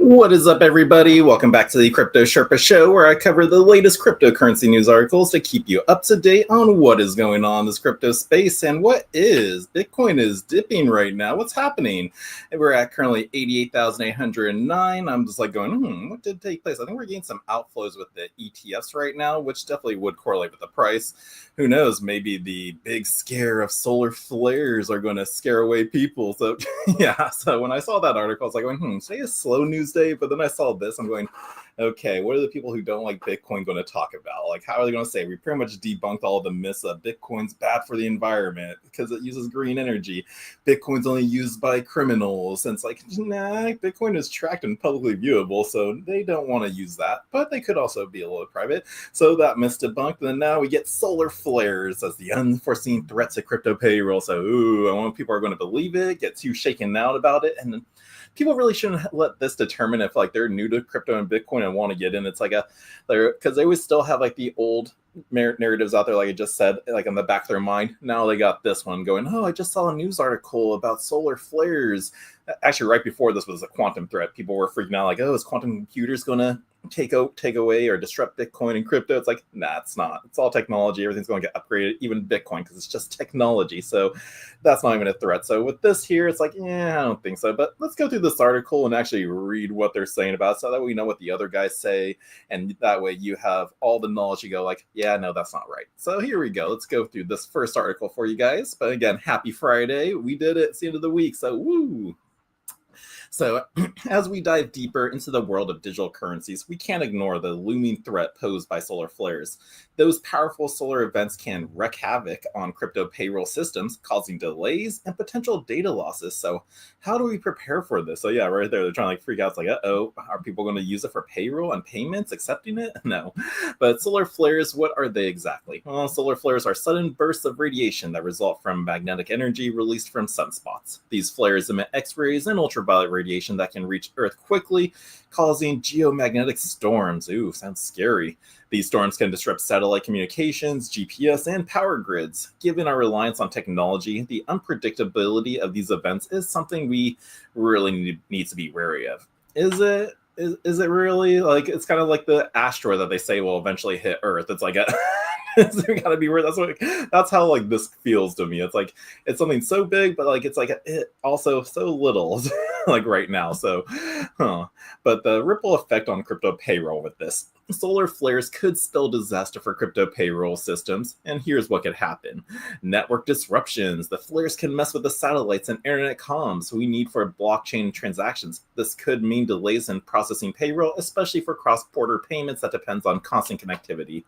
What is up, everybody? Welcome back to the Crypto Sherpa Show, where I cover the latest cryptocurrency news articles to keep you up to date on what is going on in this crypto space and what is. Bitcoin is dipping right now. What's happening? And we're at currently 88,809. I'm just like going, what did take place? I think we're getting some outflows with the ETFs right now, which definitely would correlate with the price. Who knows? Maybe the big scare of solar flares are going to scare away people. So, yeah. So when I saw that article, I was like, today is slow news day. But then I saw this, I'm going, okay, what are the people who don't like Bitcoin going to talk about? Like, how are they going to say? We pretty much debunked all the myths that Bitcoin's bad for the environment because it uses green energy. Bitcoin's only used by criminals. And it's like, nah, Bitcoin is tracked and publicly viewable, so they don't want to use that. But they could also be a little private. So that myth's debunked. And then now we get solar flares as the unforeseen threat to crypto payroll. So, I want people are going to believe it, get too shaken out about it. And then people really shouldn't let this determine if like they're new to crypto and Bitcoin and want to get in. It's like because they always still have like the old narratives out there, like I just said, like in the back of their mind. Now they got this one going, I just saw a news article about solar flares. Actually, right before this was a quantum threat. People were freaking out like, is quantum computers going to take away or disrupt Bitcoin and crypto? It's like, nah, it's not. It's all technology. Everything's going to get upgraded, even Bitcoin, because it's just technology. So that's not even a threat. So with this here, it's like, I don't think so. But let's go through this article and actually read what they're saying about it so that we know what the other guys say. And that way you have all the knowledge. You go like, no, that's not right. So here we go. Let's go through this first article for you guys. But again, happy Friday. We did it. It's the end of the week. So woo. So as we dive deeper into the world of digital currencies, we can't ignore the looming threat posed by solar flares. Those powerful solar events can wreak havoc on crypto payroll systems, causing delays and potential data losses. So how do we prepare for this? So yeah, right there, they're trying to like freak out. It's like, are people going to use it for payroll and payments, accepting it? No. But solar flares, what are they exactly? Well, solar flares are sudden bursts of radiation that result from magnetic energy released from sunspots. These flares emit X-rays and ultraviolet radiation that can reach Earth quickly, causing geomagnetic storms. Ooh, sounds scary. These storms can disrupt satellite communications, GPS, and power grids. Given our reliance on technology, the unpredictability of these events is something we really need to be wary of. Is it really? Like, it's kind of like the asteroid that they say will eventually hit Earth. It's like it's gotta be weird. That's how like this feels to me. It's like it's something so big, but like it's like it also so little, like right now. So, but the ripple effect on crypto payroll with this. Solar flares could spell disaster for crypto payroll systems, and here's what could happen. Network disruptions. The flares can mess with the satellites and internet comms we need for blockchain transactions. This could mean delays in processing payroll, especially for cross-border payments that depends on constant connectivity.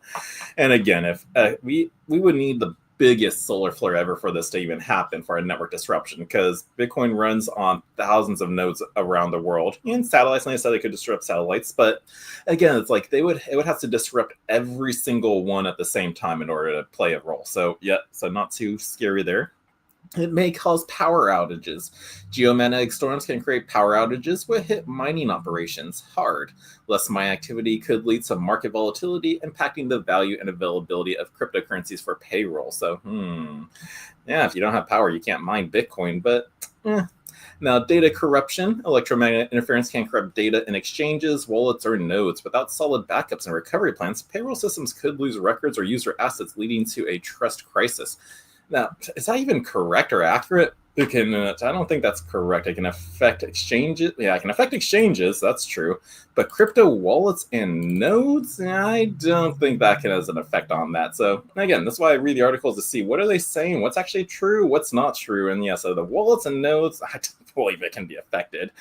And again, if we would need the biggest solar flare ever for this to even happen, for a network disruption, because Bitcoin runs on thousands of nodes around the world, and satellites, like I said, they could disrupt satellites, but again, it's like it would have to disrupt every single one at the same time in order to play a role. So so not too scary there. It may cause power outages. Geomagnetic storms can create power outages which hit mining operations hard. Less mining activity could lead to market volatility, impacting the value and availability of cryptocurrencies for payroll. So, if you don't have power, you can't mine Bitcoin, but Now, data corruption. Electromagnetic interference can corrupt data in exchanges, wallets, or nodes. Without solid backups and recovery plans, payroll systems could lose records or user assets, leading to a trust crisis. Now, is that even correct or accurate? I don't think that's correct. It can affect exchanges. Yeah, it can affect exchanges. That's true. But crypto wallets and nodes, I don't think that has an effect on that. So again, that's why I read the articles to see what are they saying, what's actually true, what's not true. And so the wallets and nodes, I don't believe it can be affected.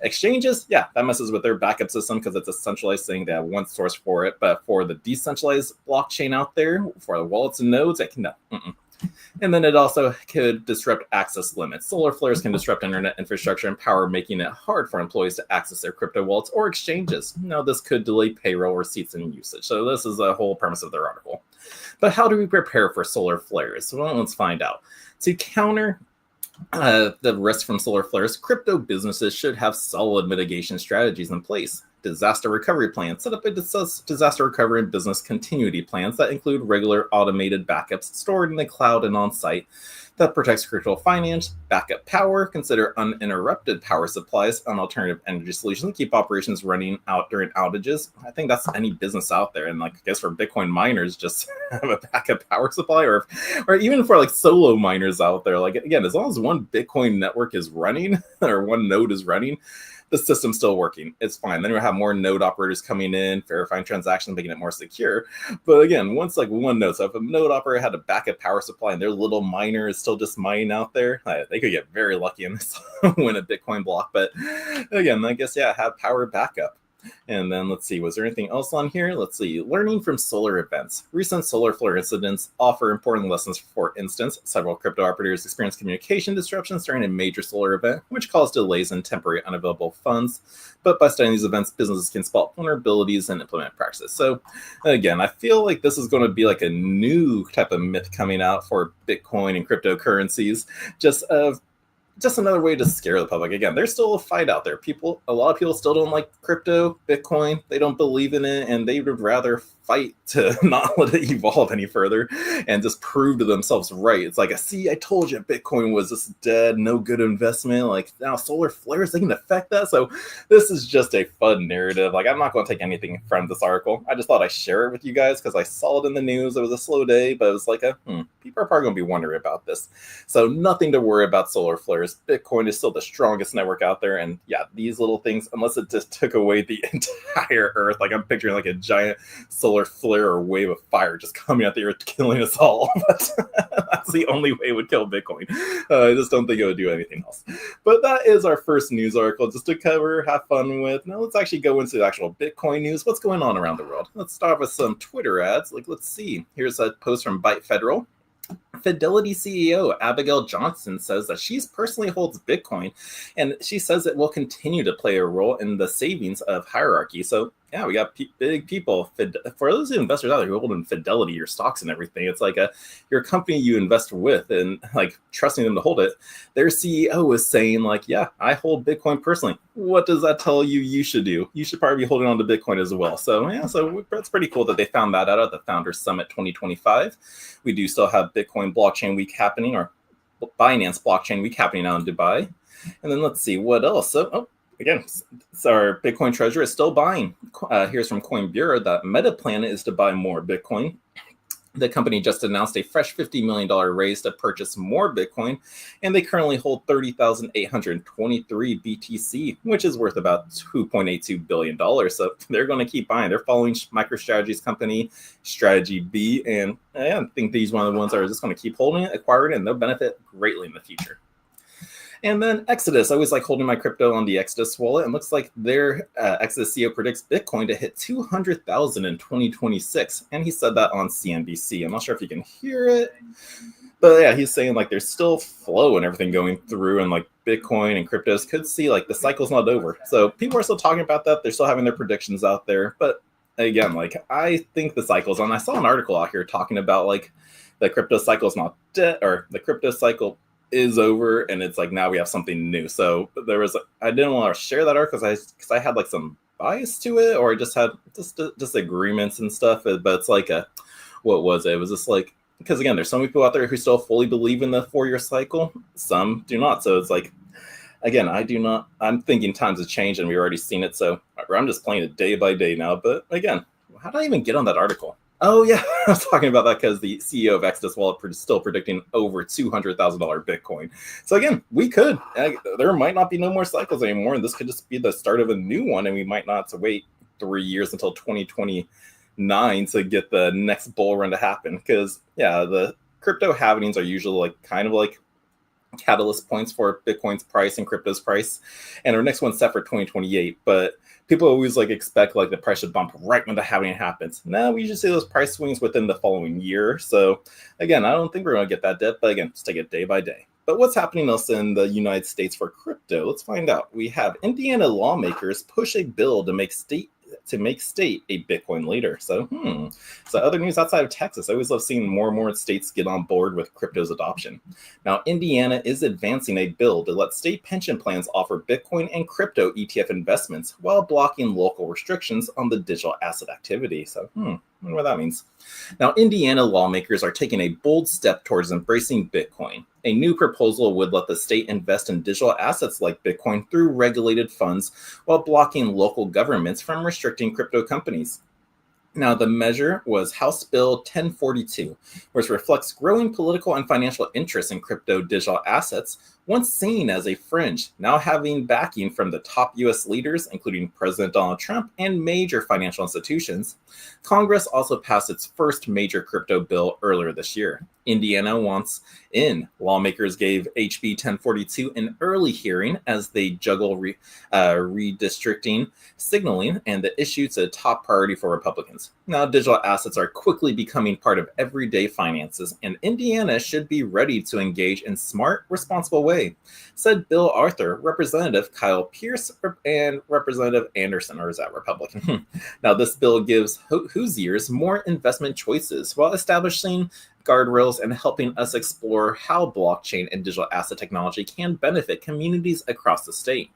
Exchanges, that messes with their backup system because it's a centralized thing. They have one source for it. But for the decentralized blockchain out there, for the wallets and nodes, no. And then it also could disrupt access limits. Solar flares can disrupt internet infrastructure and power, making it hard for employees to access their crypto wallets or exchanges. Now, this could delay payroll receipts and usage. So this is the whole premise of their article. But how do we prepare for solar flares? Well, let's find out. To counter the risk from solar flares, crypto businesses should have solid mitigation strategies in place. disaster recovery plans. Set up a disaster recovery and business continuity plans that include regular automated backups stored in the cloud and on-site that protects critical finance, backup power, consider uninterrupted power supplies, and alternative energy solutions, keep operations running out during outages. I think that's any business out there. And like, I guess for Bitcoin miners, just have a backup power supply, or even for like solo miners out there, like again, as long as one Bitcoin network is running or one node is running, the system's still working. It's fine. Then we'll have more node operators coming in, verifying transactions, making it more secure. But again, once like one node, so if a node operator had a backup power supply and their little miner is still just mining out there, they could get very lucky and win a Bitcoin block. But again, I guess, yeah, have power backup. And then let's see, was there anything else on here? Let's see, learning from solar events. Recent solar flare incidents offer important lessons. For instance, several crypto operators experienced communication disruptions during a major solar event, which caused delays in temporary unavailable funds. But by studying these events, businesses can spot vulnerabilities and implement practices. So again, I feel like this is going to be like a new type of myth coming out for Bitcoin and cryptocurrencies, just another way to scare the public. Again, there's still a fight out there. A lot of people still don't like crypto, Bitcoin. They don't believe in it, and they would rather fight to not let it evolve any further and just prove to themselves right. It's like, see, I told you Bitcoin was this dead, no good investment. Like, now solar flares, they can affect that. So this is just a fun narrative. Like, I'm not going to take anything from this article. I just thought I'd share it with you guys because I saw it in the news. It was a slow day, but it was like people are probably going to be wondering about this. So nothing to worry about solar flares. Bitcoin is still the strongest network out there. And yeah, these little things, unless it just took away the entire Earth, like I'm picturing like a giant solar flare or wave of fire just coming out the earth, killing us all. But that's the only way it would kill Bitcoin. I just don't think it would do anything else. But that is our first news article just to cover, have fun with. Now let's actually go into the actual Bitcoin news. What's going on around the world? Let's start with some Twitter ads. Like, let's see. Here's a post from Byte Federal. Fidelity CEO Abigail Johnson says that she personally holds Bitcoin, and she says it will continue to play a role in the savings of hierarchy. So yeah, we got big people. For those investors out there who hold in Fidelity, your stocks and everything, it's like your company you invest with and like trusting them to hold it. Their CEO is saying like, yeah, I hold Bitcoin personally. What does that tell you you should do? You should probably be holding on to Bitcoin as well. So yeah, so that's pretty cool that they found that out at the Founders Summit 2025. We do still have Bitcoin Blockchain Week happening, or Binance Blockchain Week happening out in Dubai. And then let's see what else. So, again, so our Bitcoin Trezor is still buying. Here's from Coin Bureau that Meta plan is to buy more Bitcoin. The company just announced a fresh $50 million raise to purchase more Bitcoin, and they currently hold 30,823 BTC, which is worth about $2.82 billion. So they're going to keep buying. They're following MicroStrategy's company, Strategy B, and I think these one of the ones that are just going to keep holding it, acquiring it, and they'll benefit greatly in the future. And then Exodus, I always like holding my crypto on the Exodus wallet. And looks like their Exodus CEO predicts Bitcoin to hit 200,000 in 2026. And he said that on CNBC. I'm not sure if you can hear it. But yeah, he's saying like there's still flow and everything going through, and like Bitcoin and cryptos could see like the cycle's not over. So people are still talking about that. They're still having their predictions out there. But again, like I think the cycle's on. I saw an article out here talking about like the crypto cycle's not dead, or the crypto cycle is over, and it's like now we have something new. So there was I didn't want to share that article because I had like some bias to it, or I just had disagreements and stuff. But it's like what was it? It was just like, because again, there's some people out there who still fully believe in the 4-year cycle. Some do not. So it's like, again, I do not. I'm thinking times have changed, and we've already seen it. So I'm just playing it day by day now. But again, how did I even get on that article? Oh, yeah, I was talking about that because the CEO of Exodus Wallet is still predicting over $200,000 Bitcoin. So again, we could. There might not be no more cycles anymore, and this could just be the start of a new one, and we might not have to wait 3 years until 2029 to get the next bull run to happen. Because, yeah, the crypto halvings are usually like kind of like catalyst points for Bitcoin's price and crypto's price. And our next one's set for 2028, but people always like expect like the price should bump right when the halving happens. Now we usually see those price swings within the following year. So again, I don't think we're going to get that dip, but again, just take it day by day. But what's happening else in the United States for crypto? Let's find out. We have Indiana lawmakers push a bill to make state make state a Bitcoin leader. So other news outside of Texas, I always love seeing more and more states get on board with crypto's adoption. Now, Indiana is advancing a bill to let state pension plans offer Bitcoin and crypto ETF investments while blocking local restrictions on the digital asset activity. So I wonder what that means. Now, Indiana lawmakers are taking a bold step towards embracing Bitcoin. A new proposal would let the state invest in digital assets like Bitcoin through regulated funds while blocking local governments from restricting crypto companies. Now, the measure was House Bill 1042, which reflects growing political and financial interest in crypto digital assets, once seen as a fringe, now having backing from the top U.S. leaders, including President Donald Trump and major financial institutions. Congress also passed its first major crypto bill earlier this year. Indiana wants in. Lawmakers gave HB 1042 an early hearing as they juggle redistricting, signaling, and the issue to a top priority for Republicans. Now, digital assets are quickly becoming part of everyday finances, and Indiana should be ready to engage in smart, responsible way, said Bill Arthur, Representative Kyle Pierce, and Representative Anderson, or is that Republican? Now, this bill gives Hoosiers more investment choices while establishing guardrails and helping us explore how blockchain and digital asset technology can benefit communities across the state.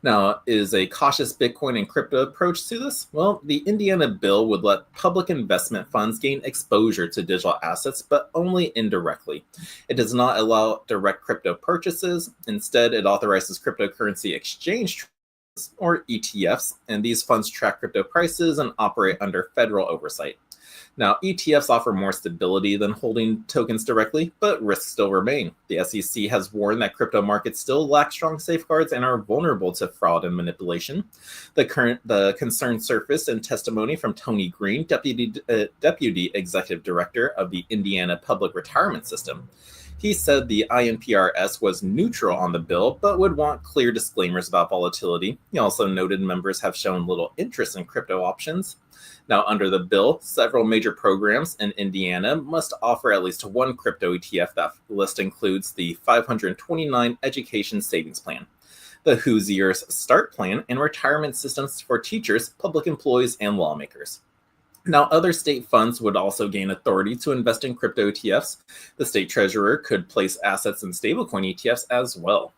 Now, is a cautious Bitcoin and crypto approach to this? Well, the Indiana bill would let public investment funds gain exposure to digital assets, but only indirectly. It does not allow direct crypto purchases. Instead, it authorizes cryptocurrency exchange or ETFs, and these funds track crypto prices and operate under federal oversight. Now, ETFs offer more stability than holding tokens directly, but risks still remain. The SEC has warned that crypto markets still lack strong safeguards and are vulnerable to fraud and manipulation. The concern surfaced in testimony from Tony Green, Deputy Executive Director of the Indiana Public Retirement System. He said the INPRS was neutral on the bill, but would want clear disclaimers about volatility. He also noted members have shown little interest in crypto options. Now, under the bill, several major programs in Indiana must offer at least one crypto ETF. That list includes the 529 Education Savings Plan, the Hoosiers Start Plan, and retirement systems for teachers, public employees, and lawmakers. Now, other state funds would also gain authority to invest in crypto ETFs. The state treasurer could place assets in stablecoin ETFs as well.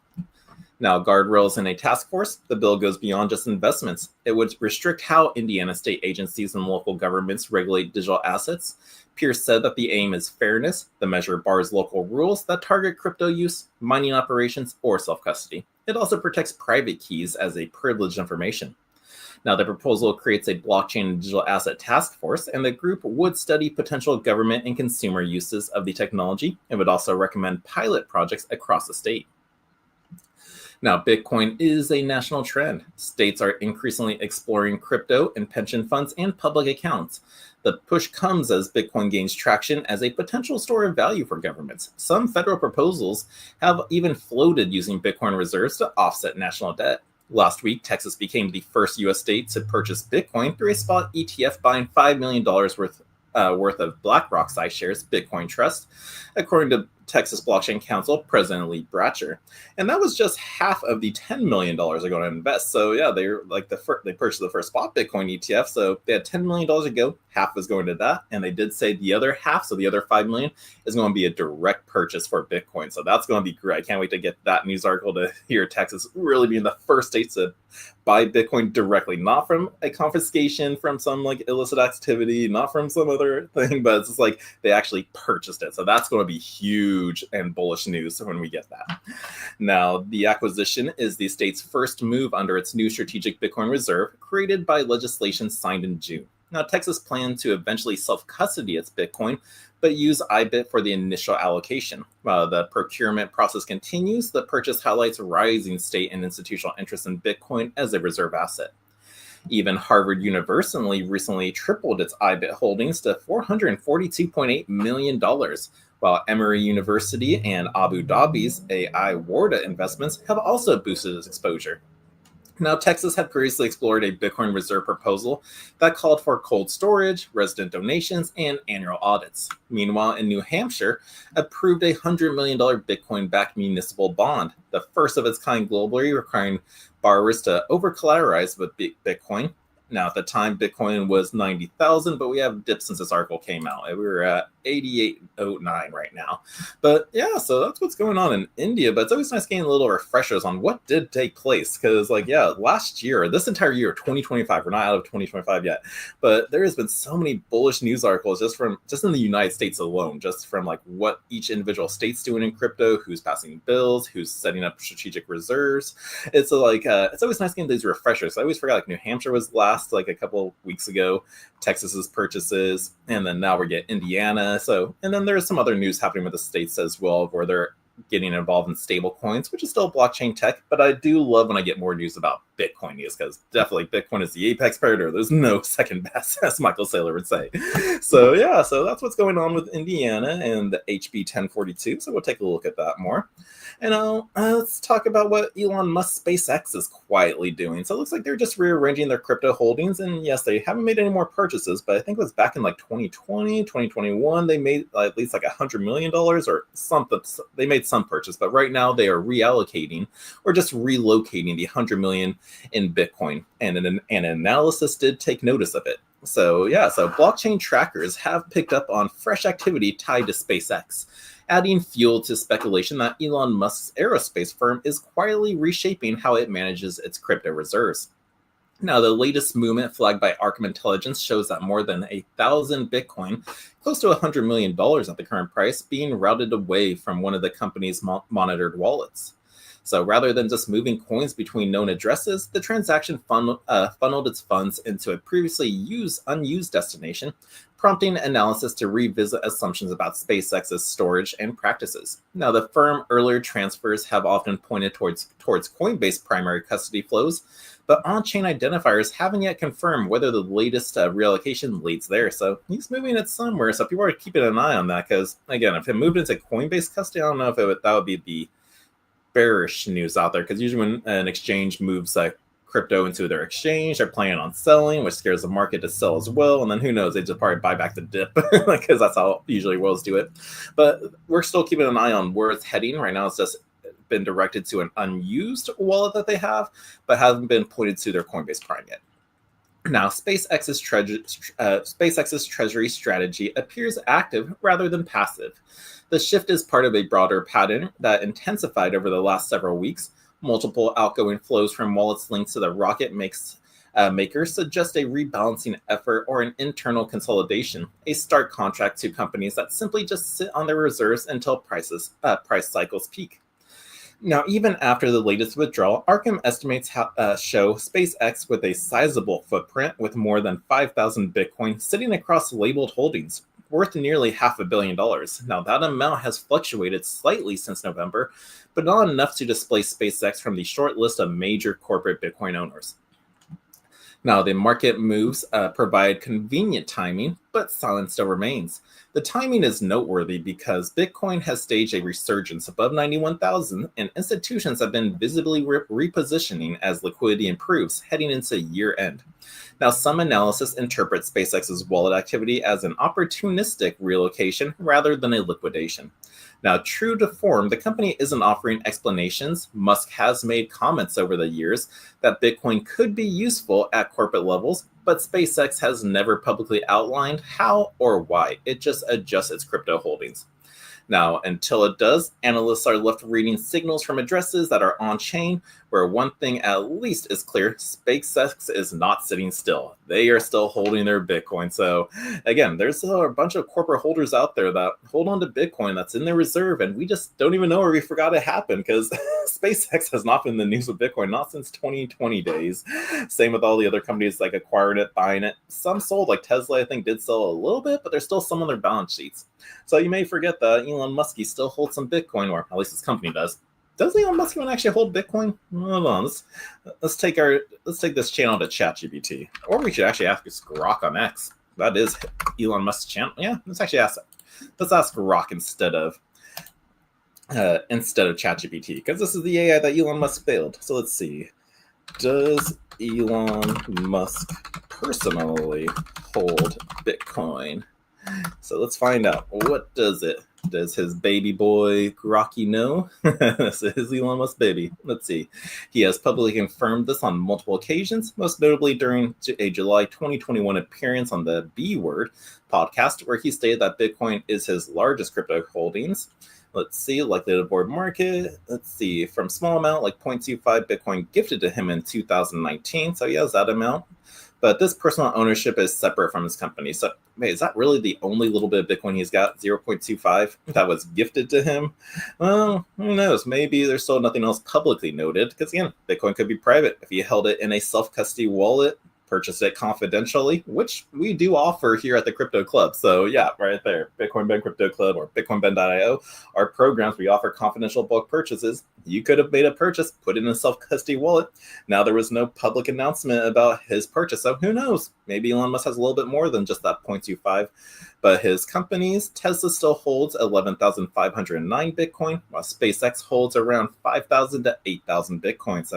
Now, guardrails in a task force, the bill goes beyond just investments. It would restrict how Indiana state agencies and local governments regulate digital assets. Pierce said that the aim is fairness. The measure bars local rules that target crypto use, mining operations, or self-custody. It also protects private keys as a privileged information. Now, the proposal creates a blockchain and digital asset task force, and the group would study potential government and consumer uses of the technology and would also recommend pilot projects across the state. Now, Bitcoin is a national trend. States are increasingly exploring crypto and pension funds and public accounts. The push comes as Bitcoin gains traction as a potential store of value for governments. Some federal proposals have even floated using Bitcoin reserves to offset national debt. Last week, Texas became the first U.S. state to purchase Bitcoin through a spot ETF buying $5 million worth of BlackRock iShares Bitcoin Trust, according to Texas Blockchain Council President Lee Bratcher. And that was just half of the $10 million they're going to invest. So yeah, they're like they purchased the first spot Bitcoin ETF. So they had $10 million to go. Half was going to that. And they did say the other half, so the other $5 million, is going to be a direct purchase for Bitcoin. So that's going to be great. I can't wait to get that news article to hear Texas really being the first state to buy Bitcoin directly, not from a confiscation from some like illicit activity, not from some other thing, but it's just like they actually purchased it. So that's going to be huge and bullish news when we get that. Now, the acquisition is the state's first move under its new strategic Bitcoin reserve created by legislation signed in June. Now, Texas plans to eventually self-custody its Bitcoin, but use IBIT for the initial allocation. While the procurement process continues, the purchase highlights rising state and institutional interest in Bitcoin as a reserve asset. Even Harvard University recently tripled its IBIT holdings to $442.8 million, while Emory University and Abu Dhabi's AI Warda investments have also boosted its exposure. Now, Texas had previously explored a Bitcoin reserve proposal that called for cold storage, resident donations, and annual audits. Meanwhile, in New Hampshire, approved a $100 million Bitcoin-backed municipal bond, the first of its kind globally, requiring borrowers to over-collateralize with Bitcoin Now, at the time, Bitcoin was 90,000, but we have dipped since this article came out. We were at 8809 right now. But yeah, so that's what's going on in India. But it's always nice getting a little refreshers on what did take place. Because, last year, this entire year, 2025, we're not out of 2025 yet, but there has been so many bullish news articles just in the United States alone, just from what each individual state's doing in crypto, who's passing bills, who's setting up strategic reserves. It's always nice getting these refreshers. I always forgot New Hampshire was last a couple weeks ago, Texas's purchases, and then now we're getting Indiana. And then there's some other news happening with the states as well, where they're getting involved in stable coins, which is still blockchain tech. But I do love when I get more news about Bitcoin news, because definitely Bitcoin is the apex predator. There's no second best, as Michael Saylor would say. So that's what's going on with Indiana and the HB 1042. So we'll take a look at that more. And let's talk about what Elon Musk SpaceX is quietly doing. So it looks like they're just rearranging their crypto holdings. And yes, they haven't made any more purchases, but I think it was back in 2020, 2021, they made at least $100 million or something. They made some purchase, but right now they are reallocating or just relocating the 100 million in Bitcoin. And an analysis did take notice of it. So blockchain trackers have picked up on fresh activity tied to SpaceX, adding fuel to speculation that Elon Musk's aerospace firm is quietly reshaping how it manages its crypto reserves. Now, the latest movement flagged by Arkham Intelligence shows that more than 1,000 Bitcoin, close to $100 million at the current price, being routed away from one of the company's monitored wallets. So rather than just moving coins between known addresses, the transaction funneled its funds into a previously unused destination, prompting analysis to revisit assumptions about SpaceX's storage and practices. Now, the firm earlier transfers have often pointed towards Coinbase primary custody flows, but on-chain identifiers haven't yet confirmed whether the latest reallocation leads there. So he's moving it somewhere. So people are keeping an eye on that, because again, if it moved into Coinbase custody, I don't know if that would be the bearish news out there, because usually when an exchange moves crypto into their exchange, they're planning on selling, which scares the market to sell as well. And then who knows, they just probably buy back the dip, because that's how usually worlds do it. But we're still keeping an eye on where it's heading. Right now, it's just been directed to an unused wallet that they have, but hasn't been pointed to their Coinbase Prime yet. Now, SpaceX's treasury strategy appears active rather than passive. The shift is part of a broader pattern that intensified over the last several weeks. Multiple outgoing flows from wallets linked to the rocket maker suggest a rebalancing effort or an internal consolidation, a stark contrast to companies that simply just sit on their reserves until price cycles peak. Now, even after the latest withdrawal, Arkham estimates show SpaceX with a sizable footprint with more than 5,000 Bitcoin sitting across labeled holdings, worth nearly $500 million. Now, that amount has fluctuated slightly since November, but not enough to displace SpaceX from the short list of major corporate Bitcoin owners. Now, the market moves provide convenient timing, but silence still remains. The timing is noteworthy because Bitcoin has staged a resurgence above 91,000, and institutions have been visibly repositioning as liquidity improves heading into year end. Now, some analysis interprets SpaceX's wallet activity as an opportunistic relocation rather than a liquidation. Now, true to form, the company isn't offering explanations. Musk has made comments over the years that Bitcoin could be useful at corporate levels, but SpaceX has never publicly outlined how or why. It just adjusts its crypto holdings. Now, until it does, analysts are left reading signals from addresses that are on-chain, where one thing at least is clear: SpaceX is not sitting still. They are still holding their Bitcoin. So again, there's still a bunch of corporate holders out there that hold on to Bitcoin that's in their reserve, and we just don't even know, or we forgot it happened, because SpaceX has not been in the news with Bitcoin, not since 2020 days. Same with all the other companies like acquiring it, buying it. Some sold, like Tesla, I think, did sell a little bit, but there's still some on their balance sheets. So you may forget that Elon Musk still holds some Bitcoin, or at least his company does. Does Elon Musk even actually hold Bitcoin? Hold on, let's take this channel to ChatGPT, or we should actually ask Grok on X. That is Elon Musk's channel. Yeah, let's actually ask it. Let's ask Grok instead of ChatGPT, because this is the AI that Elon Musk built. So let's see. Does Elon Musk personally hold Bitcoin? So let's find out. What does it Does his baby boy Grokky know? This is Elon Musk's baby. Let's see. He has publicly confirmed this on multiple occasions, most notably during a July 2021 appearance on the B Word podcast, where he stated that Bitcoin is his largest crypto holdings. Let's see, likely to board market. Let's see, from small amount like 0.25 Bitcoin gifted to him in 2019. So he has that amount. But this personal ownership is separate from his company. So, wait, is that really the only little bit of Bitcoin he's got, 0.25, that was gifted to him? Well, who knows? Maybe there's still nothing else publicly noted. Because, again, Bitcoin could be private. If you held it in a self-custody wallet, purchase it confidentially, which we do offer here at the Crypto Club. So yeah, right there, Bitcoin Ben Crypto Club or BitcoinBen.io are programs we offer confidential bulk purchases. You could have made a purchase, put it in a self-custody wallet. Now there was no public announcement about his purchase, so who knows? Maybe Elon Musk has a little bit more than just that 0.25. But his companies, Tesla still holds 11,509 Bitcoin, while SpaceX holds around 5,000 to 8,000 Bitcoin.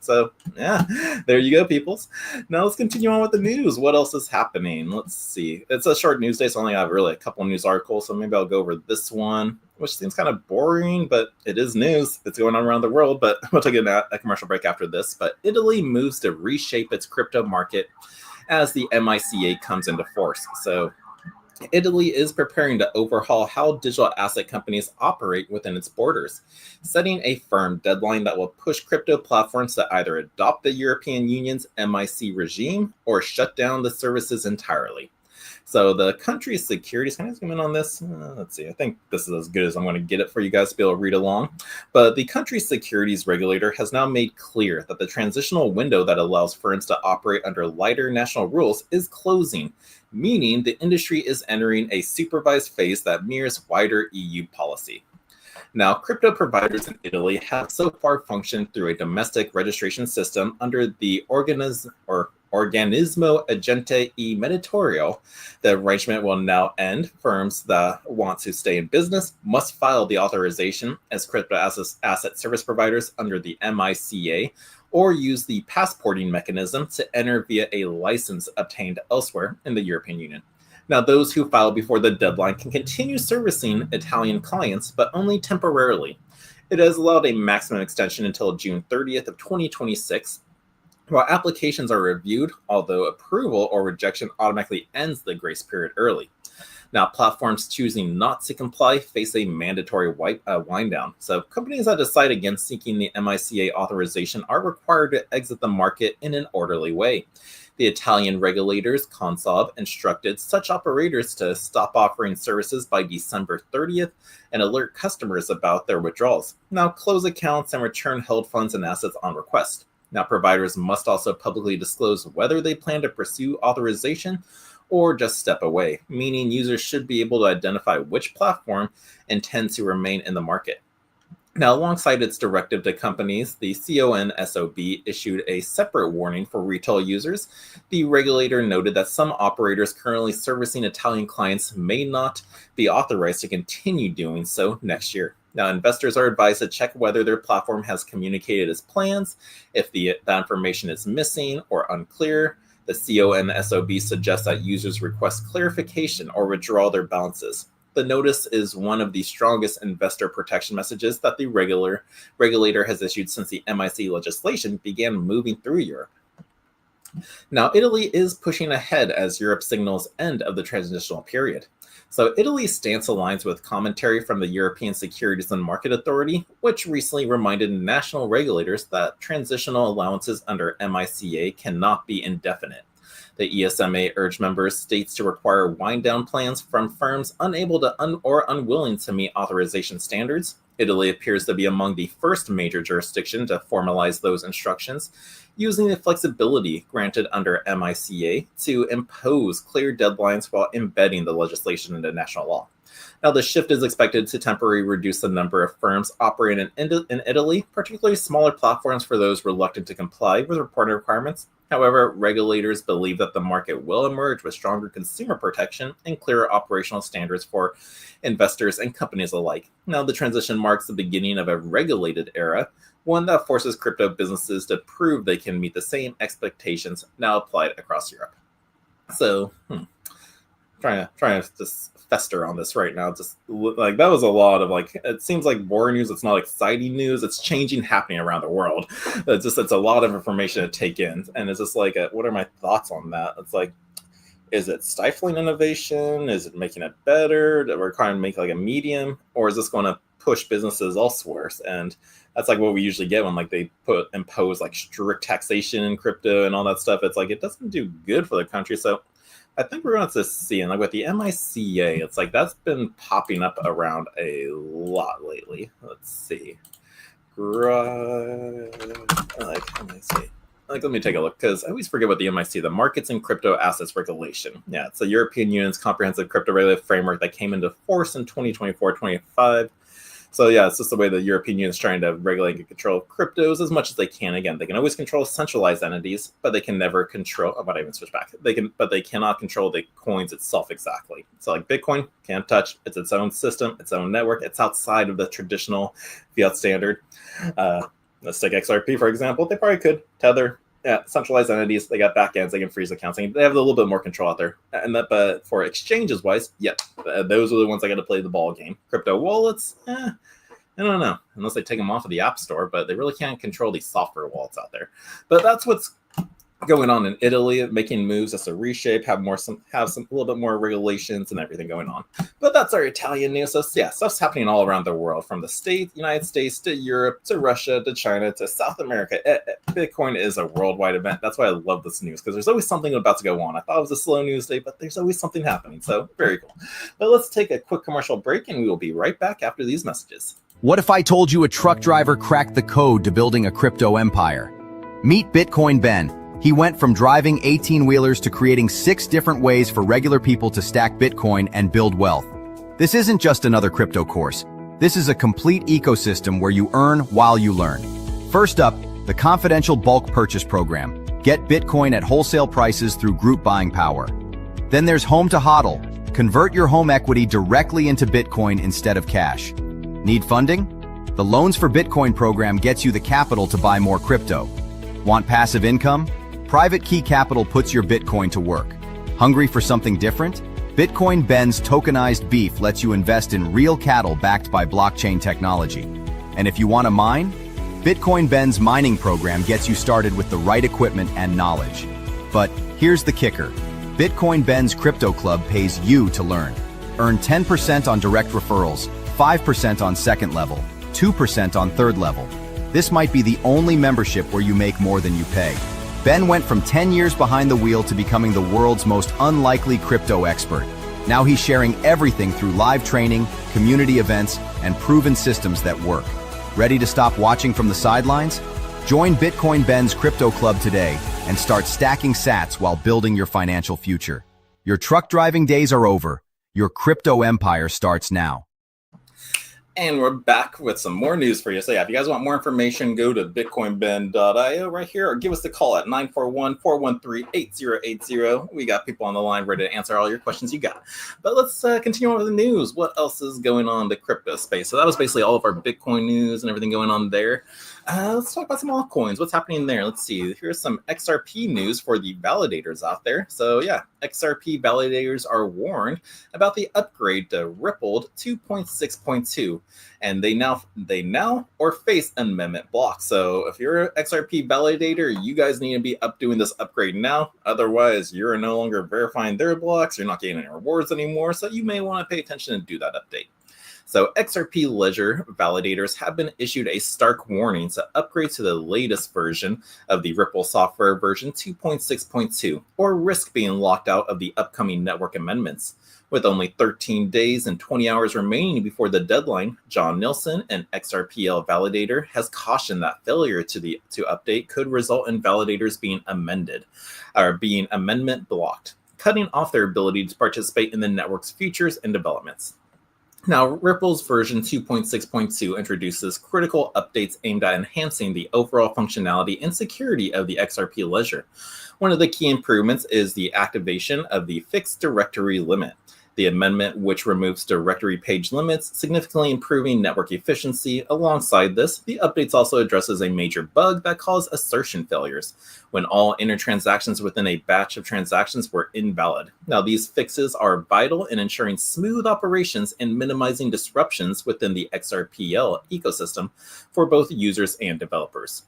So yeah, there you go, peoples. Now let's continue on with the news. What else is happening? Let's see. It's a short news day, so I only have really a couple news articles. So maybe I'll go over this one, which seems kind of boring, but it is news. It's going on around the world, but we'll take a commercial break after this. But Italy moves to reshape its crypto market as the MICA comes into force. So Italy is preparing to overhaul how digital asset companies operate within its borders, setting a firm deadline that will push crypto platforms to either adopt the European Union's MIC regime or shut down the services entirely. So the country's securities, can I zoom in on this? Let's see, I think this is as good as I'm going to get it for you guys to be able to read along. But the country's securities regulator has now made clear that the transitional window that allows firms to operate under lighter national rules is closing, meaning the industry is entering a supervised phase that mirrors wider EU policy. Now, crypto providers in Italy have so far functioned through a domestic registration system under the Organismo Agente e Meditorio. The arrangement will now end. Firms that want to stay in business must file the authorization as crypto asset service providers under the MICA or use the passporting mechanism to enter via a license obtained elsewhere in the European Union. Now, those who file before the deadline can continue servicing Italian clients, but only temporarily. It has allowed a maximum extension until June 30th of 2026, while applications are reviewed, although approval or rejection automatically ends the grace period early. Now, platforms choosing not to comply face a mandatory wind down. So companies that decide against seeking the MICA authorization are required to exit the market in an orderly way. The Italian regulators, Consob, instructed such operators to stop offering services by December 30th and alert customers about their withdrawals. Now, close accounts and return held funds and assets on request. Now, providers must also publicly disclose whether they plan to pursue authorization or just step away, meaning users should be able to identify which platform intends to remain in the market. Now, alongside its directive to companies, the CONSOB issued a separate warning for retail users. The regulator noted that some operators currently servicing Italian clients may not be authorized to continue doing so next year. Now, investors are advised to check whether their platform has communicated its plans. If that information is missing or unclear, the CONSOB suggests that users request clarification or withdraw their balances. The notice is one of the strongest investor protection messages that the regulator has issued since the MIC legislation began moving through Europe. Now, Italy is pushing ahead as Europe signals end of the transitional period. So Italy's stance aligns with commentary from the European Securities and Market Authority, which recently reminded national regulators that transitional allowances under MICA cannot be indefinite. The ESMA urged member states to require wind-down plans from firms unable to or unwilling to meet authorization standards. Italy appears to be among the first major jurisdiction to formalize those instructions, using the flexibility granted under MICA to impose clear deadlines while embedding the legislation into national law. Now, the shift is expected to temporarily reduce the number of firms operating in Italy, particularly smaller platforms for those reluctant to comply with reporting requirements. However, regulators believe that the market will emerge with stronger consumer protection and clearer operational standards for investors and companies alike. Now, the transition marks the beginning of a regulated era, one that forces crypto businesses to prove they can meet the same expectations now applied across Europe. So, trying to just fester on this right now. Just like that was a lot of like, it seems like boring news. It's not exciting news. It's changing, happening around the world. It's a lot of information to take in, and it's just like, what are my thoughts on that? It's like, is it stifling innovation? Is it making it better? That we're trying to make like a medium, or is this going to push businesses elsewhere? And that's like what we usually get when like they impose like strict taxation in crypto and all that stuff. It's like it doesn't do good for the country. So I think we're going to see, and like with the MICA, it's like that's been popping up around a lot lately. Let's see. Let me take a look, because I always forget what the MIC, the Markets and Crypto Assets Regulation. Yeah, it's the European Union's comprehensive crypto regulative framework that came into force in 2024-25. So yeah, it's just the way the European Union is trying to regulate and control cryptos as much as they can. Again, they can always control centralized entities, but they can never control. I might even switch back. But they cannot control the coins itself exactly. So like Bitcoin, can't touch. It's its own system, its own network. It's outside of the traditional fiat standard. Let's take XRP for example. They probably could tether. Yeah, centralized entities. They got backends. They can freeze accounts. They have a little bit more control out there. And that, but for exchanges wise, yeah, those are the ones that got to play the ball game. Crypto wallets, I don't know, unless they take them off of the App Store, but they really can't control these software wallets out there. But that's what's going on in Italy, making moves just to reshape, have some a little bit more regulations and everything going on. But that's our Italian news. So yeah, stuff's happening all around the world, from the United States to Europe to Russia to China to South America. Bitcoin is a worldwide event. That's why I love this news, because there's always something about to go on. I thought it was a slow news day, but there's always something happening. So very cool. But let's take a quick commercial break, and we will be right back after these messages. What if I told you a truck driver cracked the code to building a crypto empire? Meet Bitcoin Ben. He went from driving 18-wheelers to creating 6 different ways for regular people to stack Bitcoin and build wealth. This isn't just another crypto course. This is a complete ecosystem where you earn while you learn. First up, the confidential bulk purchase program. Get Bitcoin at wholesale prices through group buying power. Then there's Home to HODL. Convert your home equity directly into Bitcoin instead of cash. Need funding? The Loans for Bitcoin program gets you the capital to buy more crypto. Want passive income? Private Key Capital puts your Bitcoin to work. Hungry for something different? Bitcoin Ben's tokenized beef lets you invest in real cattle backed by blockchain technology. And if you want to mine? Bitcoin Ben's mining program gets you started with the right equipment and knowledge. But here's the kicker. Bitcoin Ben's Crypto Club pays you to learn. Earn 10% on direct referrals, 5% on second level, 2% on third level. This might be the only membership where you make more than you pay. Ben went from 10 years behind the wheel to becoming the world's most unlikely crypto expert. Now he's sharing everything through live training, community events, and proven systems that work. Ready to stop watching from the sidelines? Join Bitcoin Ben's Crypto Club today and start stacking sats while building your financial future. Your truck driving days are over. Your crypto empire starts now. And we're back with some more news for you. So yeah, if you guys want more information, go to bitcoinben.io right here, or give us a call at 941-413-8080. We got people on the line ready to answer all your questions you got. But let's continue on with the news. What else is going on in the crypto space? So that was basically all of our Bitcoin news and everything going on there. Let's talk about some altcoins. What's happening there? Let's see. Here's some XRP news for the validators out there. So yeah, XRP validators are warned about the upgrade to Ripple 2.6.2, and they now or face amendment block. So if you're an XRP validator, you guys need to be doing this upgrade now. Otherwise, you're no longer verifying their blocks. You're not getting any rewards anymore. So you may want to pay attention and do that update. So XRP Ledger validators have been issued a stark warning to upgrade to the latest version of the Ripple software version 2.6.2, or risk being locked out of the upcoming network amendments. With only 13 days and 20 hours remaining before the deadline, John Nielsen, an XRPL validator, has cautioned that failure to update could result in validators being amendment blocked, cutting off their ability to participate in the network's features and developments. Now, Ripple's version 2.6.2 introduces critical updates aimed at enhancing the overall functionality and security of the XRP ledger. One of the key improvements is the activation of the fixed directory limit. The amendment, which removes directory page limits, significantly improving network efficiency. Alongside this, the updates also addresses a major bug that caused assertion failures when all inner transactions within a batch of transactions were invalid. Now, these fixes are vital in ensuring smooth operations and minimizing disruptions within the XRPL ecosystem for both users and developers.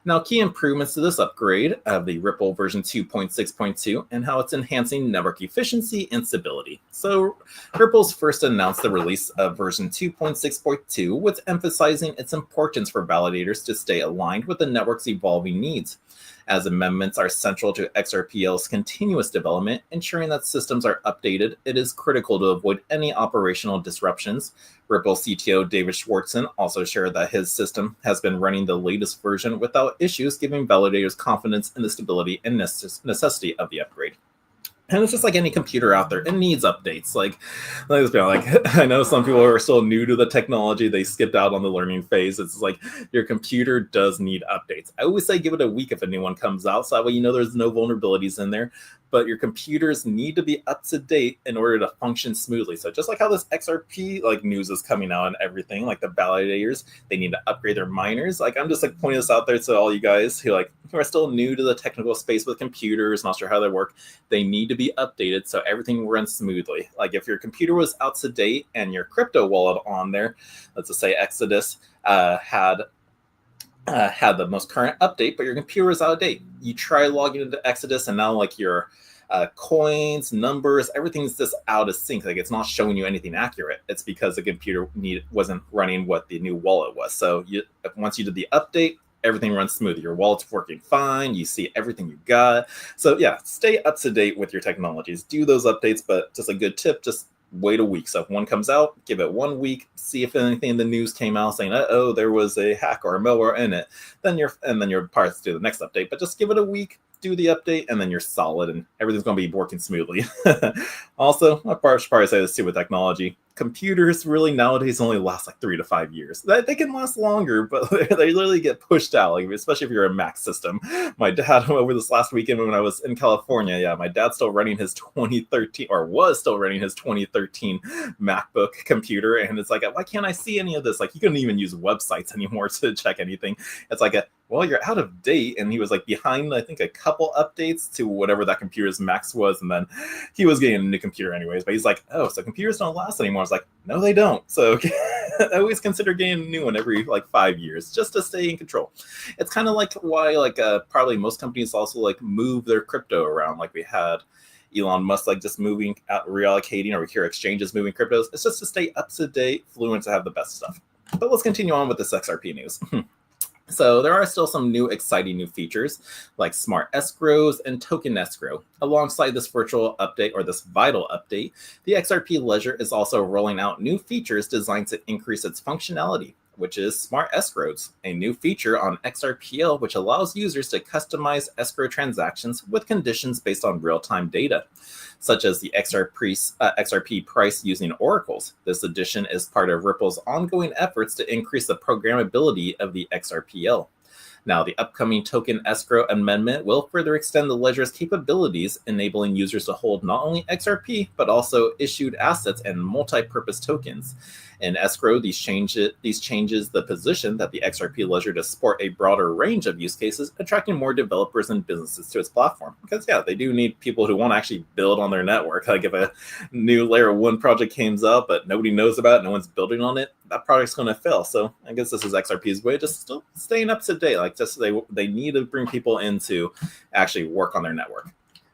Now, key improvements to this upgrade of the Ripple version 2.6.2 and how it's enhancing network efficiency and stability. So, Ripple's first announced the release of version 2.6.2 with emphasizing its importance for validators to stay aligned with the network's evolving needs. As amendments are central to XRPL's continuous development, ensuring that systems are updated, it is critical to avoid any operational disruptions. Ripple CTO David Schwartzen also shared that his system has been running the latest version without issues, giving validators confidence in the stability and necessity of the upgrade. And it's just like any computer out there, it needs updates. Like I know some people are still new to the technology, they skipped out on the learning phase. It's like your computer does need updates. I always say give it a week if a new one comes out, so that way you know there's no vulnerabilities in there. But your computers need to be up to date in order to function smoothly. So just like how this XRP news is coming out and everything, like the validators, they need to upgrade their miners. Like I'm just pointing this out there to all you guys who are still new to the technical space with computers, not sure how they work. They need to be updated so everything runs smoothly. Like if your computer was out to date and your crypto wallet on there, let's just say Exodus had the most current update, but your computer is out of date. You try logging into Exodus and now your coins, numbers, everything's just out of sync. It's not showing you anything accurate. It's because the computer wasn't running what the new wallet was. So once you did the update, everything runs smooth. Your wallet's working fine. You see everything you got. So yeah, stay up to date with your technologies. Do those updates, but just a good tip, just wait a week. So if one comes out, give it 1 week, see if anything in the news came out saying, oh, there was a hack or a malware in it. Then you're part to do the next update. But just give it a week, do the update, and then you're solid and everything's going to be working smoothly. Also, I should probably say this too with technology. Computers really nowadays only last 3 to 5 years. They can last longer, but they literally get pushed out, especially if you're a Mac system. My dad, over this last weekend when I was in California, my dad's still running his 2013, or was still running his 2013 MacBook computer, and it's why can't I see any of this? You couldn't even use websites anymore to check anything. It's well, you're out of date. And he was behind, I think, a couple updates to whatever that computer's max was. And then he was getting a new computer anyways. But he's oh, so computers don't last anymore. I was no, they don't. So I always consider getting a new one every 5 years just to stay in control. It's kind of why probably most companies also move their crypto around. We had Elon Musk just moving out, reallocating, or we hear exchanges moving cryptos. It's just to stay up to date, fluent, to have the best stuff. But let's continue on with this XRP news. So there are still some exciting new features like smart escrows and token escrow. Alongside this virtual update, or this vital update, the XRP ledger is also rolling out new features designed to increase its functionality, which is smart escrows, a new feature on XRPL which allows users to customize escrow transactions with conditions based on real-time data, such as the XRP price using oracles. This addition is part of Ripple's ongoing efforts to increase the programmability of the XRPL. Now, the upcoming token escrow amendment will further extend the ledger's capabilities, enabling users to hold not only XRP, but also issued assets and multi-purpose tokens. In escrow, these changes the position that the XRP ledger to support a broader range of use cases, attracting more developers and businesses to its platform. Because they do need people who want to actually build on their network. If a new layer 1 project comes out, but nobody knows about it, no one's building on it, that project's going to fail. So I guess this is XRP's way, just still staying up to date. They need to bring people in to actually work on their network.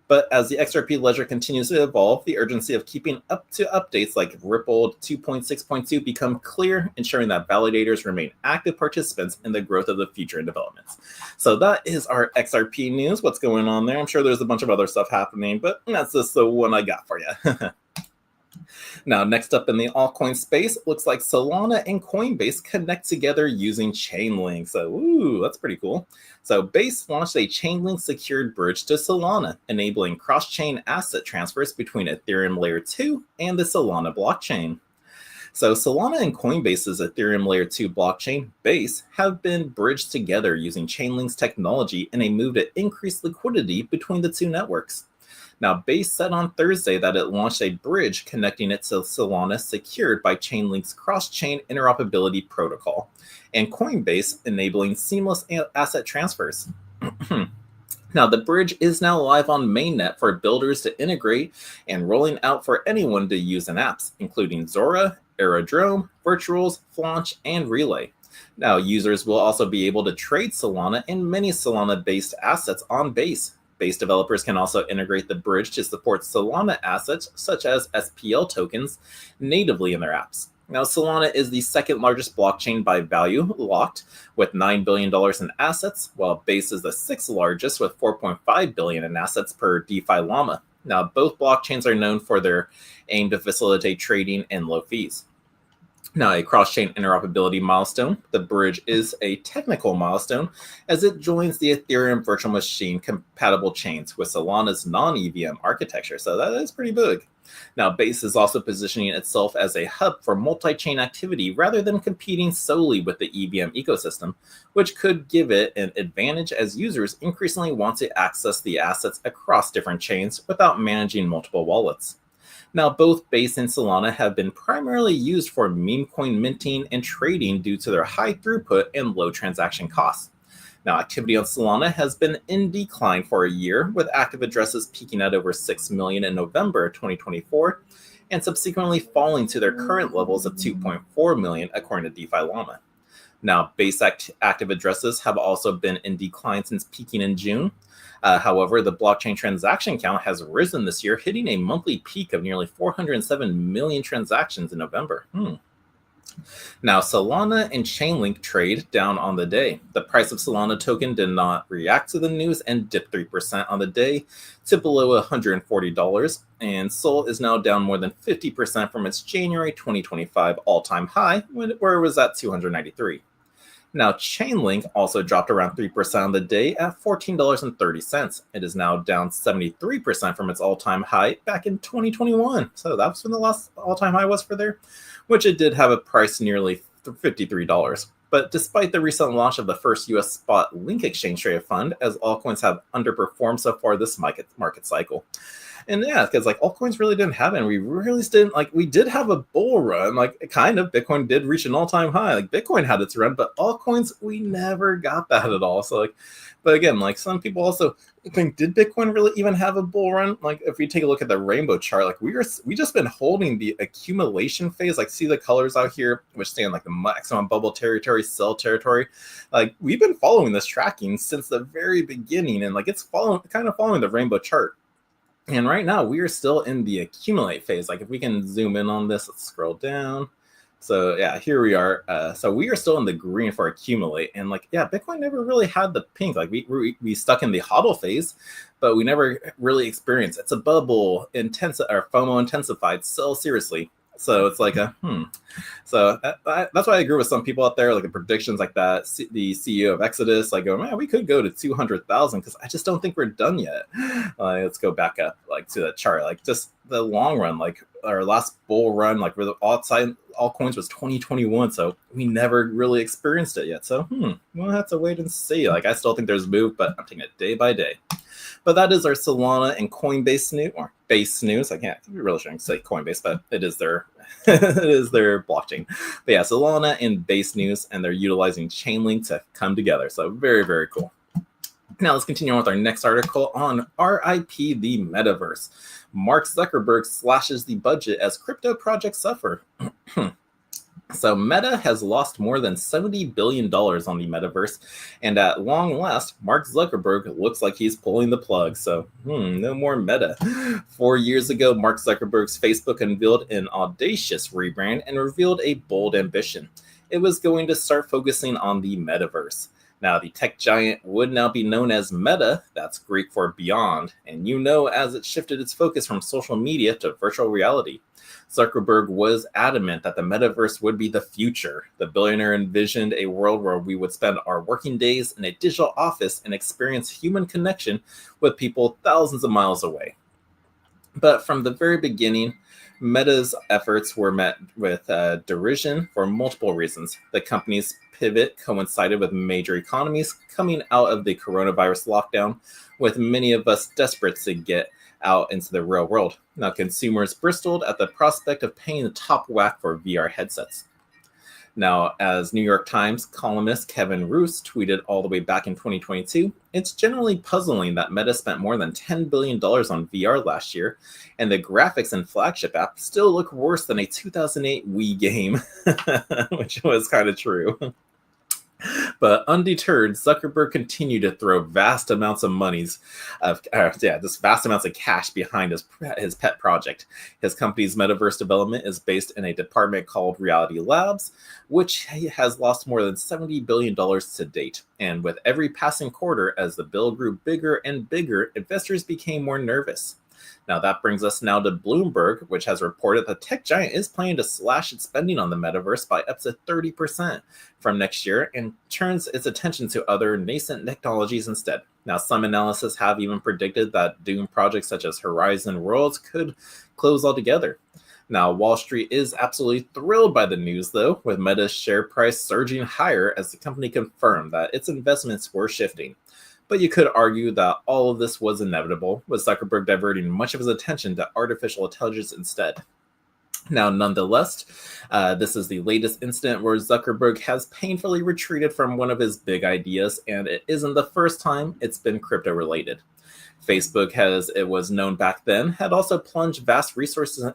But as the XRP ledger continues to evolve, the urgency of keeping up to updates like Ripple 2.6.2 become clear, ensuring that validators remain active participants in the growth of the future and developments. So that is our XRP news. What's going on there? I'm sure there's a bunch of other stuff happening, but that's just the one I got for you. Now, next up in the altcoin space, it looks like Solana and Coinbase connect together using Chainlink. So, that's pretty cool. So Base launched a Chainlink secured bridge to Solana, enabling cross-chain asset transfers between Ethereum Layer 2 and the Solana blockchain. So Solana and Coinbase's Ethereum Layer 2 blockchain, Base, have been bridged together using Chainlink's technology in a move to increase liquidity between the two networks. Now, Base said on Thursday that it launched a bridge connecting it to Solana secured by Chainlink's cross-chain interoperability protocol, and Coinbase enabling seamless asset transfers. Now, the bridge is now live on mainnet for builders to integrate and rolling out for anyone to use in apps, including Zora, Aerodrome, Virtuals, Flaunch, and Relay. Now, users will also be able to trade Solana and many Solana-based assets on Base. Base developers can also integrate the bridge to support Solana assets, such as SPL tokens, natively in their apps. Now, Solana is the second largest blockchain by value locked, with $9 billion in assets, while Base is the sixth largest with $4.5 billion in assets per DeFi Llama. Now, both blockchains are known for their aim to facilitate trading and low fees. Now, a cross-chain interoperability milestone, the bridge is a technical milestone as it joins the Ethereum virtual machine compatible chains with Solana's non-EVM architecture, so that is pretty big. Now, Base is also positioning itself as a hub for multi-chain activity rather than competing solely with the EVM ecosystem, which could give it an advantage as users increasingly want to access the assets across different chains without managing multiple wallets. Now, both Base and Solana have been primarily used for meme coin minting and trading due to their high throughput and low transaction costs. Now, activity on Solana has been in decline for a year, with active addresses peaking at over 6 million in November 2024 and subsequently falling to their current levels of 2.4 million, according to DeFi Llama. Now, Base active addresses have also been in decline since peaking in June. However, the blockchain transaction count has risen this year, hitting a monthly peak of nearly 407 million transactions in November. Now, Solana and Chainlink trade down on the day. The price of Solana token did not react to the news and dipped 3% on the day to below $140, and Sol is now down more than 50% from its January 2025 all-time high, where it was at $293. Now, Chainlink also dropped around 3% on the day at $14.30. It is now down 73% from its all-time high back in 2021. So that's when the last all-time high was for there, which it did have a price nearly $53. But despite the recent launch of the first US spot link exchange traded fund, as altcoins have underperformed so far this market cycle. And yeah, because like altcoins really didn't have it. And we really didn't we did have a bull run, kind of. Bitcoin did reach an all-time high. Bitcoin had its run, but altcoins, we never got that at all. So but again, some people also think, did Bitcoin really even have a bull run? If we take a look at the rainbow chart, we just been holding the accumulation phase. See the colors out here, which stand the maximum bubble territory, sell territory. We've been following this tracking since the very beginning, and it's kind of following the rainbow chart. And right now, we are still in the accumulate phase. If we can zoom in on this, let's scroll down. So yeah, here we are. So we are still in the green for accumulate. And Bitcoin never really had the pink. We stuck in the hodl phase, but we never really experienced it's a bubble, or FOMO intensified, sell seriously. So it's So that's why I agree with some people out there, the predictions that the CEO of Exodus, man, we could go to 200,000 because I just don't think we're done yet. Let's go back up to the chart, just the long run, our last bull run, where the altcoins was 2021. So we never really experienced it yet. So we'll have to wait and see. I still think there's move, but I'm taking it day by day. But that is our Solana and Coinbase news, or Base news. We really shouldn't say Coinbase, but it is their it is their blockchain. But yeah, Solana and Base news, and they're utilizing Chainlink to come together. So very, very cool. Now let's continue on with our next article on RIP the Metaverse. Mark Zuckerberg slashes the budget as crypto projects suffer. So Meta has lost more than $70 billion on the metaverse, and at long last, Mark Zuckerberg looks like he's pulling the plug. So no more Meta. 4 years ago, Mark Zuckerberg's Facebook unveiled an audacious rebrand and revealed a bold ambition. It was going to start focusing on the metaverse. Now, the tech giant would now be known as Meta, that's Greek for beyond, and as it shifted its focus from social media to virtual reality. Zuckerberg was adamant that the metaverse would be the future. The billionaire envisioned a world where we would spend our working days in a digital office and experience human connection with people thousands of miles away. But from the very beginning, Meta's efforts were met with derision for multiple reasons. The company's pivot coincided with major economies coming out of the coronavirus lockdown, with many of us desperate to get out into the real world. Now, consumers bristled at the prospect of paying the top whack for VR headsets. Now, as New York Times columnist Kevin Roose tweeted all the way back in 2022, it's generally puzzling that Meta spent more than $10 billion on VR last year, and the graphics and flagship app still look worse than a 2008 Wii game, which was kind of true. But undeterred, Zuckerberg continued to throw vast amounts of vast amounts of cash behind his pet project. His company's metaverse development is based in a department called Reality Labs, which has lost more than $70 billion to date. And with every passing quarter, as the bill grew bigger and bigger, investors became more nervous. Now that brings us now to Bloomberg, which has reported the tech giant is planning to slash its spending on the metaverse by up to 30% from next year and turns its attention to other nascent technologies instead. Now, some analysts have even predicted that doomed projects such as Horizon Worlds could close altogether. Now, Wall Street is absolutely thrilled by the news, though, with Meta's share price surging higher as the company confirmed that its investments were shifting. But you could argue that all of this was inevitable, with Zuckerberg diverting much of his attention to artificial intelligence instead. Now, nonetheless, this is the latest incident where Zuckerberg has painfully retreated from one of his big ideas, and it isn't the first time it's been crypto-related. Facebook, as it was known back then, had also plunged vast resources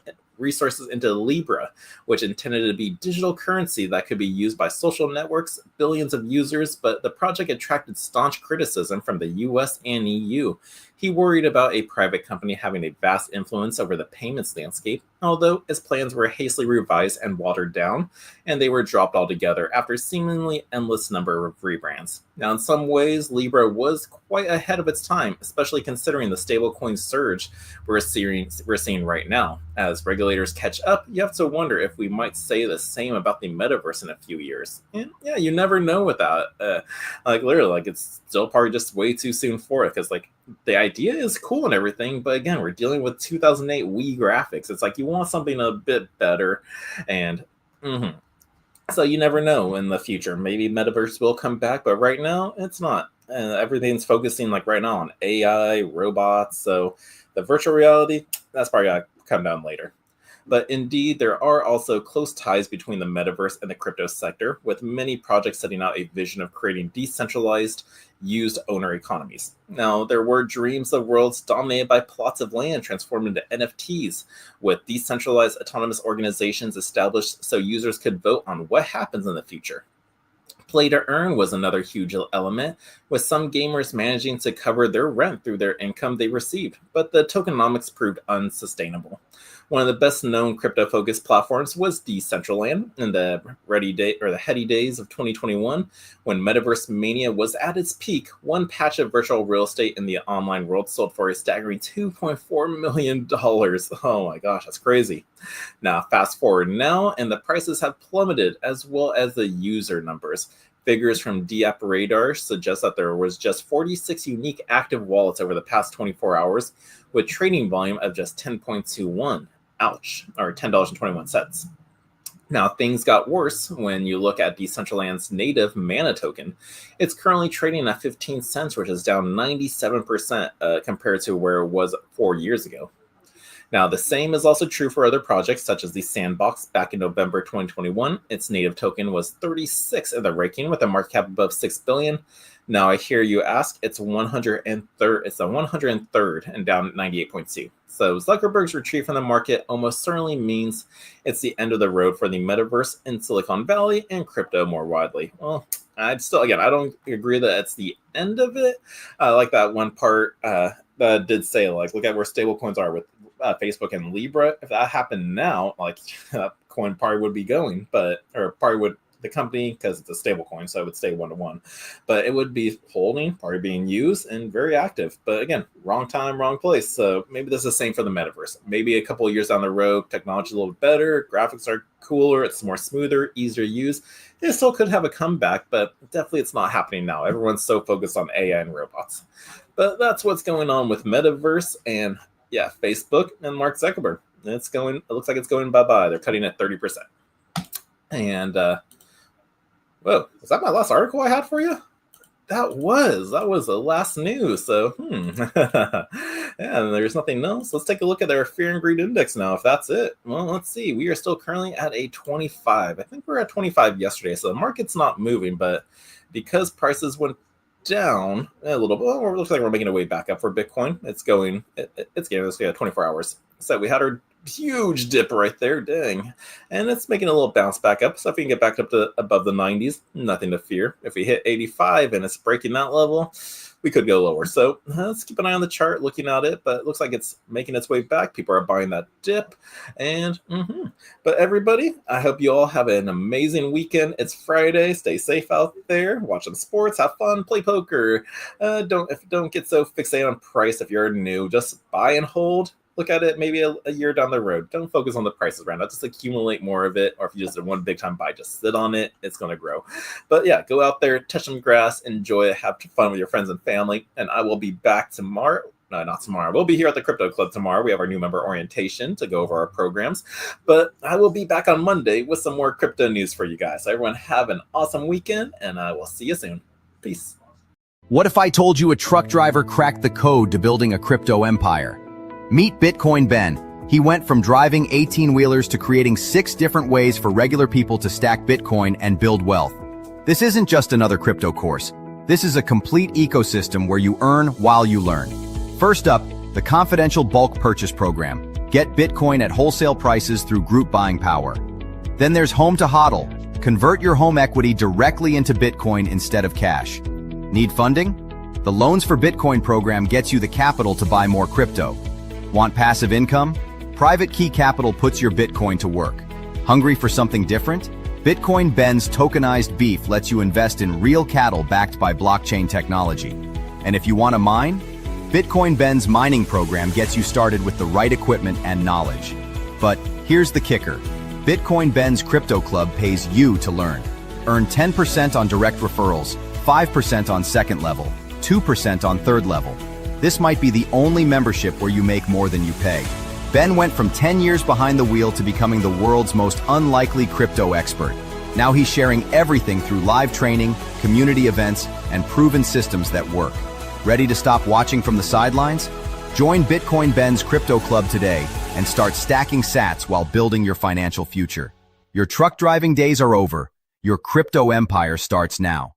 into Libra, which intended to be digital currency that could be used by social networks, billions of users, but the project attracted staunch criticism from the US and EU. He worried about a private company having a vast influence over the payments landscape, although his plans were hastily revised and watered down, and they were dropped altogether after a seemingly endless number of rebrands. Now, in some ways, Libra was quite ahead of its time, especially considering the stablecoin surge we're seeing right now. As regulators catch up, you have to wonder if we might say the same about the metaverse in a few years. And yeah, you never know with that. Literally, it's still probably just way too soon for it, because the idea is cool and everything, but again, we're dealing with 2008 Wii graphics. It's you want something a bit better, and so you never know in the future. Maybe metaverse will come back, but right now it's not. Everything's focusing right now on AI, robots, so the virtual reality, that's probably gonna come down later. But indeed, there are also close ties between the metaverse and the crypto sector, with many projects setting out a vision of creating decentralized, used owner economies. Now, there were dreams of worlds dominated by plots of land transformed into NFTs, with decentralized autonomous organizations established so users could vote on what happens in the future. Play to earn was another huge element, with some gamers managing to cover their rent through their income they received, but the tokenomics proved unsustainable. One of the best-known crypto-focused platforms was Decentraland in the heady days of 2021, when Metaverse Mania was at its peak. One patch of virtual real estate in the online world sold for a staggering $2.4 million. Oh my gosh, that's crazy. Now, fast forward now, and the prices have plummeted, as well as the user numbers. Figures from DApp Radar suggest that there was just 46 unique active wallets over the past 24 hours, with trading volume of just 10.21. Ouch, or $10.21. Now, things got worse when you look at Decentraland's native Mana token. It's currently trading at 15 cents, which is down 97% compared to where it was 4 years ago. Now, the same is also true for other projects, such as the Sandbox. Back in November 2021, its native token was 36 in the ranking, with a market cap above $6 billion. Now, I hear you ask, it's 103rd. It's the 103rd and down 98.2. So Zuckerberg's retreat from the market almost certainly means it's the end of the road for the metaverse in Silicon Valley and crypto more widely. Well, I don't agree that it's the end of it. I like that one part that did say, look at where stablecoins are with Facebook and Libra. If that happened now, that coin probably would be going, the company, because it's a stable coin, so it would stay 1-to-1, but it would be holding, probably being used, and very active. But again, wrong time, wrong place. So maybe this is the same for the metaverse. Maybe a couple of years down the road, technology is a little bit better, graphics are cooler, it's more smoother, easier to use. It still could have a comeback, but definitely it's not happening now. Everyone's so focused on AI and robots. But that's what's going on with metaverse and Facebook and Mark Zuckerberg. It looks like it's going bye-bye. They're cutting it 30%. And whoa, is that my last article I had for you? That was the last news. So, yeah, and there's nothing else. Let's take a look at their fear and greed index now. If that's it, well, let's see. We are still currently at a 25. I think we were at 25 yesterday. So the market's not moving, but because prices went down a little bit, well, it looks like we're making a way back up for Bitcoin. It's getting us 24 hours. So we had our huge dip right there, dang, and it's making a little bounce back up. So if we can get back up to above the 90s, nothing to fear. If we hit 85 and it's breaking that level, we could go lower. So let's keep an eye on the chart, looking at it, but it looks like it's making its way back. People are buying that dip, and but everybody, I hope you all have an amazing weekend. It's Friday. Stay safe out there. Watch some sports, have fun, play poker. Don't get so fixated on price. If you're new, just buy and hold. Look at it maybe a year down the road. Don't focus on the prices right now. Just accumulate more of it. Or if you just did one big time buy, just sit on it. It's going to grow. But yeah, go out there, touch some grass, enjoy it, have fun with your friends and family. And I will be back tomorrow. No, not tomorrow. We'll be here at the Crypto Club tomorrow. We have our new member orientation to go over our programs. But I will be back on Monday with some more crypto news for you guys. So everyone have an awesome weekend, and I will see you soon. Peace. What if I told you a truck driver cracked the code to building a crypto empire? Meet Bitcoin Ben. He went from driving 18-wheelers to creating 6 different ways for regular people to stack Bitcoin and build wealth. This isn't just another crypto course. This is a complete ecosystem where you earn while you learn. First up, the confidential bulk purchase program. Get Bitcoin at wholesale prices through group buying power. Then there's Home to HODL. Convert your home equity directly into Bitcoin instead of cash. Need funding? The Loans for Bitcoin program gets you the capital to buy more crypto. Want passive income? Private Key Capital puts your Bitcoin to work. Hungry for something different? Bitcoin Ben's tokenized beef lets you invest in real cattle backed by blockchain technology. And if you want to mine? Bitcoin Ben's mining program gets you started with the right equipment and knowledge. But here's the kicker. Bitcoin Ben's Crypto Club pays you to learn. Earn 10% on direct referrals, 5% on second level, 2% on third level. This might be the only membership where you make more than you pay. Ben went from 10 years behind the wheel to becoming the world's most unlikely crypto expert. Now he's sharing everything through live training, community events, and proven systems that work. Ready to stop watching from the sidelines? Join Bitcoin Ben's Crypto Club today and start stacking sats while building your financial future. Your truck driving days are over. Your crypto empire starts now.